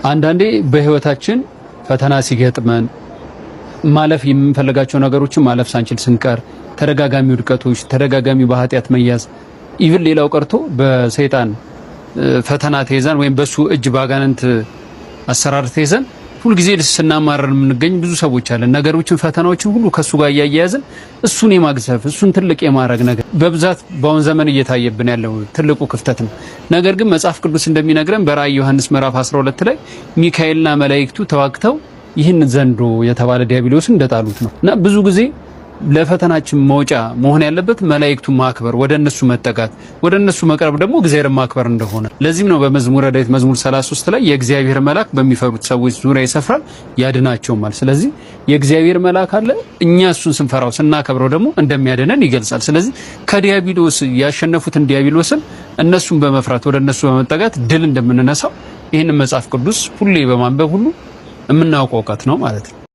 አንዳንዴ በህይወታችን ፈተና ሲገጥመን ማለፍ የምንፈልጋቸው ነገሮችን ማለፍ ሳንችል ስንቀር ተደጋጋሚ ውድቀቶች፣ ተደጋጋሚ በኃጢያት መያዝ ኢቭን ሌላው ቀርቶ በሰይጣን ፈተና ተይዘን ወይም በሱ እጅ ባጋንንት አሰራር ተይዘን ሁሉ ጊዜ ስናማረር የምንገኝ ብዙ ሰዎች አለን። ነገሮችን ፈተናዎችን ሁሉ ከሱ ጋር ያያያዝን እሱን የማግዘፍ እሱን ትልቅ የማረግ ነገር በብዛት በአሁን ዘመን እየታየብን ያለው ትልቁ ክፍተት ነው። ነገር ግን መጽሐፍ ቅዱስ እንደሚነግረን በራእይ ዮሐንስ ምዕራፍ 12 ላይ ሚካኤልና መላእክቱ ተዋግተው ይህን ዘንዶ የተባለ ዲያብሎስን እንደጣሉት ነው። እና ብዙ ጊዜ ለፈተናችን መውጫ መሆን ያለበት መላእክቱን ማክበር፣ ወደ እነሱ መጠጋት፣ ወደ እነሱ መቅረብ ደግሞ እግዚአብሔርን ማክበር እንደሆነ ለዚህም ነው በመዝሙረ ዳዊት መዝሙር 33 ላይ የእግዚአብሔር መልአክ በሚፈሩት ሰዎች ዙሪያ ይሰፍራል ያድናቸውማል። ስለዚህ የእግዚአብሔር መልአክ አለ፣ እኛ እሱን ስንፈራው ስናከብረው ደግሞ እንደሚያድነን ይገልጻል። ስለዚህ ከዲያብሎስ ያሸነፉትን ዲያብሎስን እነሱን በመፍራት ወደ እነሱ በመጠጋት ድል እንደምንነሳው ይህንን መጽሐፍ ቅዱስ ሁሌ በማንበብ ሁሉ የምናውቀው እውቀት ነው ማለት ነው።